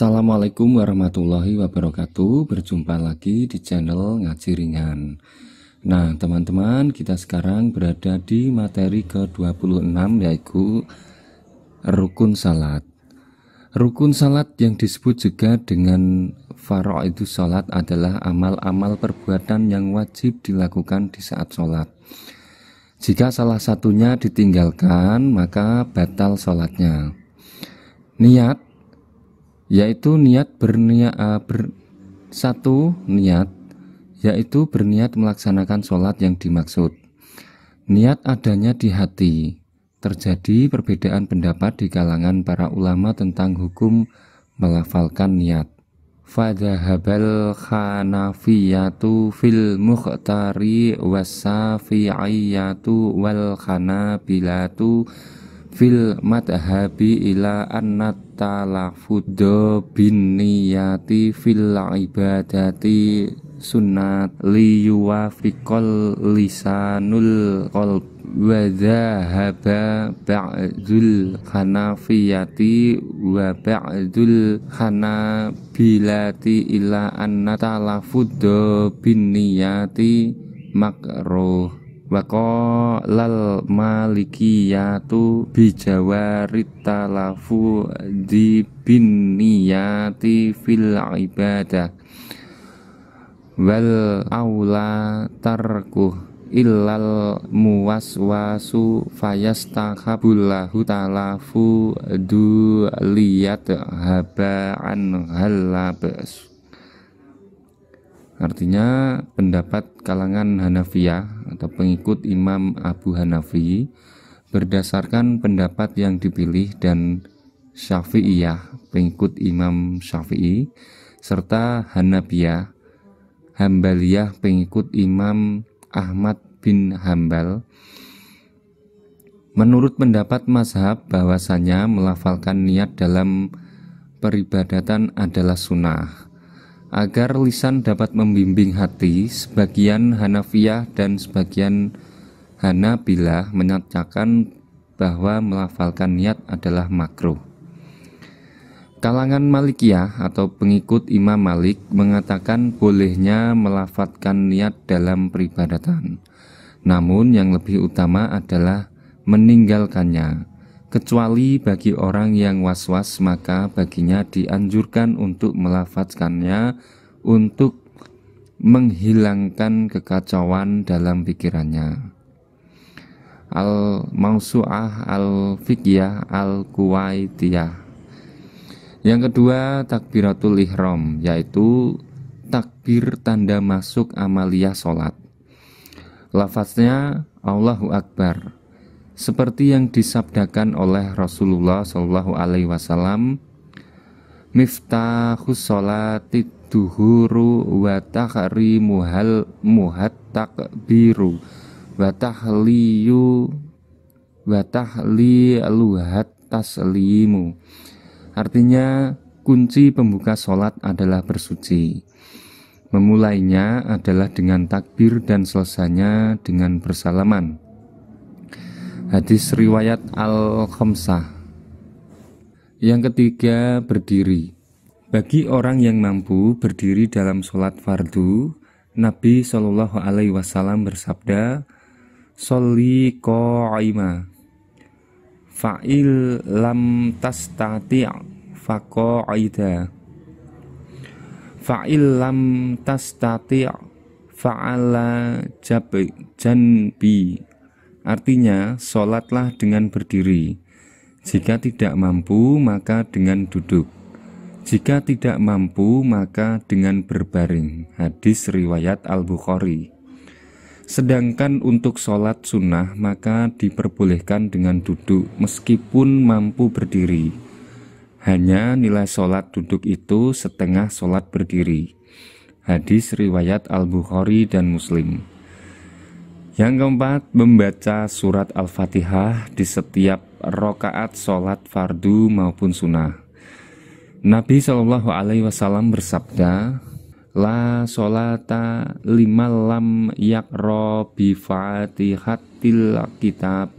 Assalamualaikum warahmatullahi wabarakatuh. Berjumpa lagi di channel Ngaji Ringan. Nah teman-teman, kita sekarang berada di materi ke-26, yaitu rukun salat. Rukun salat yang disebut juga dengan faraidus salat adalah amal-amal perbuatan yang wajib dilakukan di saat salat. Jika salah satunya ditinggalkan, maka batal salatnya. Niat, yaitu niat berniat melaksanakan sholat yang dimaksud. Niat adanya di hati. Terjadi perbedaan pendapat di kalangan para ulama tentang hukum melafalkan niat. Fadhahabal Hanafiyatu fil Mukhtari wasafi'iyatu wal Hanabilatu fil madhabi ila annat talafuddo bin niyati fil ibadati sunnat liyuwafiqal lisanul qalb wa dhahaba ba'dul hanafiyati wa ba'dul hanabilati ila annat talafuddo bin niyati makruh. Waqalal malikiyatu bijawarit talafu di bin niyati fil ibadah wal aula tarkuh illal muwaswasu fayastakhabullahu talafu du liyat haba'an halabas. Artinya pendapat kalangan Hanafiyah atau pengikut Imam Abu Hanafi berdasarkan pendapat yang dipilih dan Syafi'iyah, pengikut Imam Syafi'i, serta Hanabiyah, Hambaliyah, pengikut Imam Ahmad bin Hambal. Menurut pendapat mazhab bahwasanya melafalkan niat dalam peribadatan adalah sunnah. Agar lisan dapat membimbing hati, sebagian Hanafiyah dan sebagian Hanabilah menyatakan bahwa melafalkan niat adalah makruh. Kalangan Malikiyah atau pengikut Imam Malik mengatakan bolehnya melafalkan niat dalam peribadatan. Namun yang lebih utama adalah meninggalkannya. Kecuali bagi orang yang was-was, maka baginya dianjurkan untuk melafazkannya untuk menghilangkan kekacauan dalam pikirannya. Al-Mausu'ah Al-Fiqhiyah Al-Kuwaitiyah. Yang kedua, takbiratul ihram, yaitu takbir tanda masuk amaliyah sholat. Lafaznya Allahu Akbar, seperti yang disabdakan oleh Rasulullah SAW, miftahus sholati duhuru wa tahrimuhal muhat takbiru wa tahliluhat taslimu. Artinya, kunci pembuka sholat adalah bersuci. Memulainya adalah dengan takbir dan selesainya dengan bersalaman. Hadis riwayat Al-Khamsah. Yang ketiga, berdiri. Bagi orang yang mampu berdiri dalam sholat fardu, Nabi SAW bersabda, "Sholli qa'ima, fa'il lam tastati' faqa'ida, fa'il lam tastati' fa'ala janbi." Artinya, sholatlah dengan berdiri. Jika tidak mampu, maka dengan duduk. Jika tidak mampu, maka dengan berbaring. Hadis riwayat Al-Bukhari. Sedangkan untuk sholat sunnah, maka diperbolehkan dengan duduk meskipun mampu berdiri. Hanya nilai sholat duduk itu setengah sholat berdiri. Hadis riwayat Al-Bukhari dan Muslim. Yang keempat, membaca surat Al-Fatihah di setiap rakaat sholat fardu maupun sunnah. Nabi SAW bersabda, la sholata liman lam yaqra bi fatihatil kitab.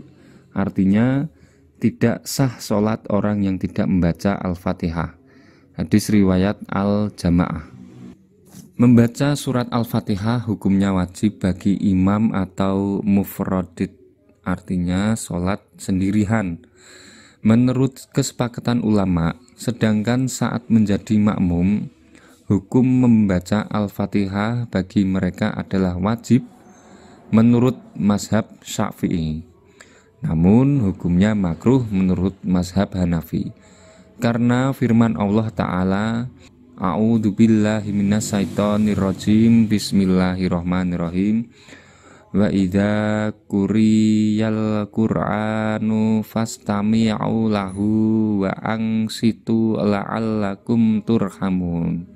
Artinya, tidak sah sholat orang yang tidak membaca Al-Fatihah. Hadis riwayat Al-Jamaah. Membaca surat Al-Fatihah hukumnya wajib bagi imam atau mufradid, artinya sholat sendirian, menurut kesepakatan ulama. Sedangkan saat menjadi makmum, hukum membaca Al-Fatihah bagi mereka adalah wajib menurut mazhab Syafi'i. Namun hukumnya makruh menurut mazhab Hanafi, karena firman Allah Ta'ala, A'udzubillahi minasyaitonirrajim, Bismillahirrahmanirrahim, wa idza quriyal qur'anu fastami'u lahu wa ansitu la'allakum turhamun.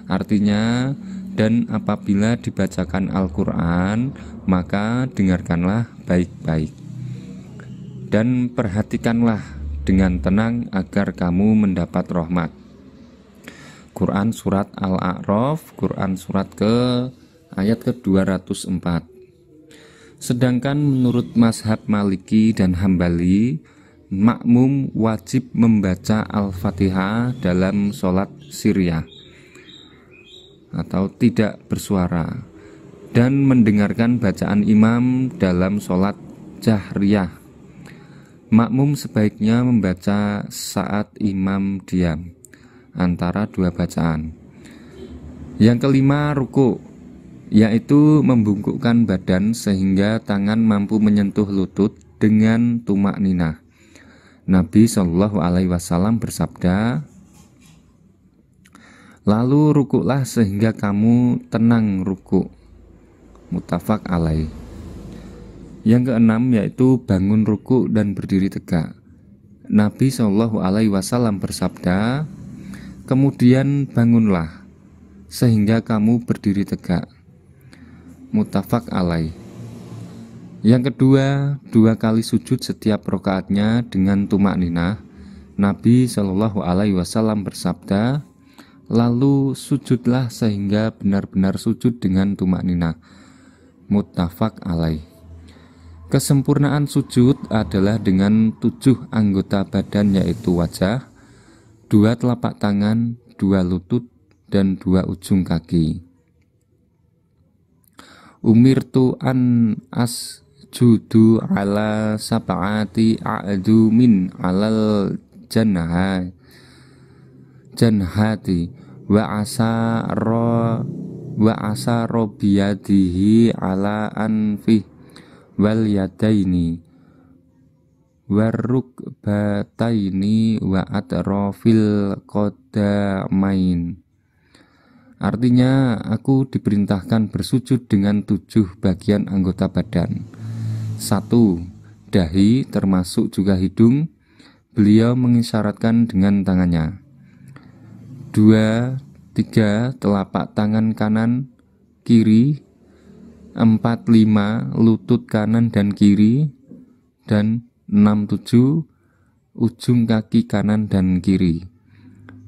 Artinya, dan apabila dibacakan Al-Qur'an, maka dengarkanlah baik-baik dan perhatikanlah dengan tenang agar kamu mendapat rahmat. Quran surat Al-A'raf, Quran surat ayat ke-204. Sedangkan menurut mazhab Maliki dan Hambali, makmum wajib membaca Al-Fatihah dalam sholat sirriyah atau tidak bersuara, dan mendengarkan bacaan imam dalam sholat jahriyah. Makmum sebaiknya membaca saat imam diam antara dua bacaan. Yang kelima, ruku, yaitu membungkukkan badan sehingga tangan mampu menyentuh lutut dengan tumak ninah. Nabi Shallallahu Alaihi Wasallam bersabda, lalu rukuklah sehingga kamu tenang ruku. Muttafaq alaih. Yang keenam, yaitu bangun ruku dan berdiri tegak. Nabi Shallallahu Alaihi Wasallam bersabda, kemudian bangunlah sehingga kamu berdiri tegak. Muttafaq alaih. Yang kedua, 2 kali sujud setiap rakaatnya dengan tumak ninah. Nabi Shallallahu Alaihi Wasallam bersabda, lalu sujudlah sehingga benar-benar sujud dengan tumak ninah. Muttafaq alaih. Kesempurnaan sujud adalah dengan 7 anggota badan, yaitu wajah, 2 telapak tangan, 2 lutut, dan 2 ujung kaki. Umirtu an asjudu ala sab'ati a'du min alal janhati wa asaro biyadihi ala anfih wal yadaini warrukbataini wa atrafil qadamain. Artinya, aku diperintahkan bersujud dengan 7 bagian anggota badan. 1. Dahi, termasuk juga hidung. Beliau mengisyaratkan dengan tangannya. 2, 3 telapak tangan kanan, kiri. 4, 5 lutut kanan dan kiri. Dan 6, 7 ujung kaki kanan dan kiri.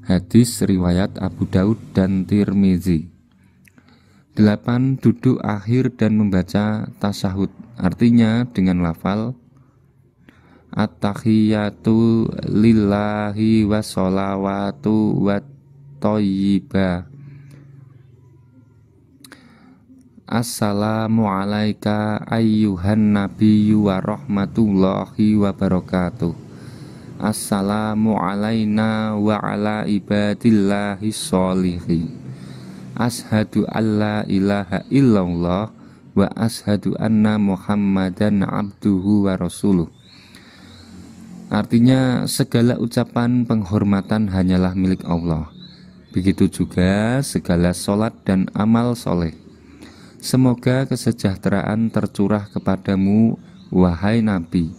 Hadis riwayat Abu Daud dan Tirmizi. 8. Duduk akhir dan membaca tasyahud. Artinya dengan lafal at-tahiyatu lillahi wassolawatu wat-thayyibah. Assalamu alaika ayyuhan nabiyyu wa rahmatullahi wa barakatuh. Assalamu alaina wa ala ibadillahi sholihin. Ashadu an la ilaha illallah wa ashadu anna muhammadan abduhu wa rasuluh. Artinya, segala ucapan penghormatan hanyalah milik Allah. Begitu juga segala sholat dan amal soleh. Semoga kesejahteraan tercurah kepadamu, wahai Nabi.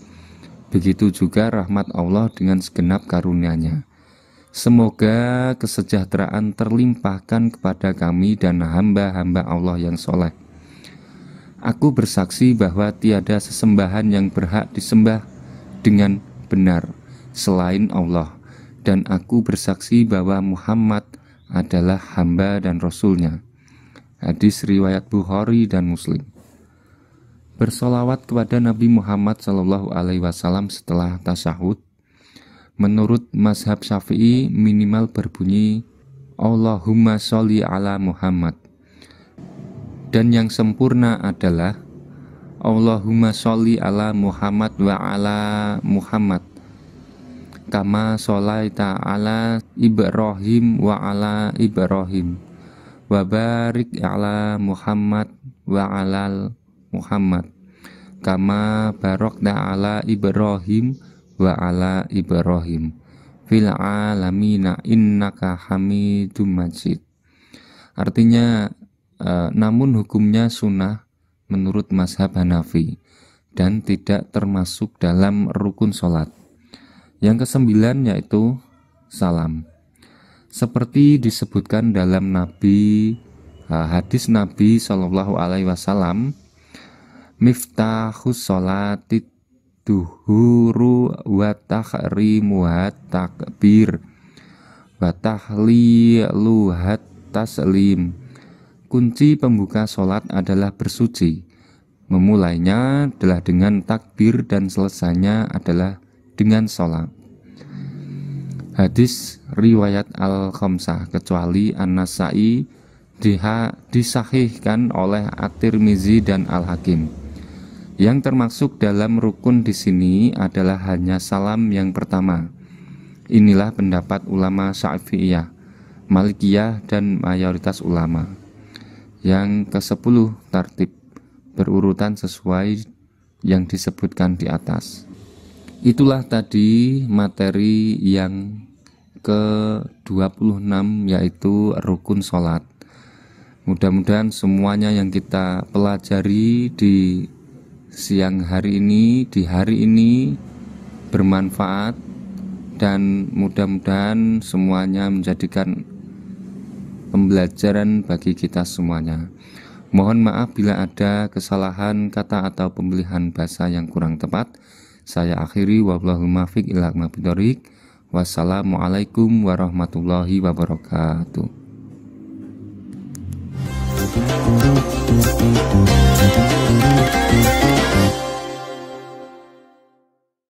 Begitu juga rahmat Allah dengan segenap karunia-Nya. Semoga kesejahteraan terlimpahkan kepada kami dan hamba-hamba Allah yang soleh. Aku bersaksi bahwa tiada sesembahan yang berhak disembah dengan benar selain Allah, dan aku bersaksi bahwa Muhammad adalah hamba dan Rasul-Nya. Hadis riwayat Bukhari dan Muslim. Bersolawat kepada Nabi Muhammad SAW setelah tasyahud. Menurut mazhab Syafi'i minimal berbunyi Allahumma sholli ala Muhammad. Dan yang sempurna adalah Allahumma sholli ala Muhammad wa ala Muhammad kama sholaita ala Ibrahim wa ala Ibrahim wa barik ala Muhammad wa ala Muhammad kama barakta ala Ibrahim wa ala Ibrahim fil alamina innaka hamidum majid. Artinya namun hukumnya sunnah menurut mazhab Hanafi dan tidak termasuk dalam rukun sholat. Yang kesembilan yaitu salam. Seperti disebutkan dalam hadis Nabi SAW, miftahus sholatit duhuru wa tahrimuhat takbir wa tahliluhat taslim. Kunci pembuka sholat adalah bersuci. Memulainya adalah dengan takbir dan selesainya adalah dengan sholat. Hadis riwayat Al-Khamsah kecuali An-Nasai disahihkan oleh At-Tirmizi dan Al-Hakim. Yang termasuk dalam rukun di sini adalah hanya salam yang pertama. Inilah pendapat ulama Syafi'iyah, Malikiyah dan mayoritas ulama. Yang ke-10 tartib berurutan sesuai yang disebutkan di atas. Itulah tadi materi yang ke-26 yaitu rukun sholat. Mudah-mudahan semuanya yang kita pelajari di siang hari ini, di hari ini bermanfaat dan mudah-mudahan semuanya menjadikan pembelajaran bagi kita semuanya. Mohon maaf bila ada kesalahan kata atau pemilihan bahasa yang kurang tepat. Saya akhiri wallahul muwaffiq ila aqwamit thoriq. Wassalamualaikum warahmatullahi wabarakatuh.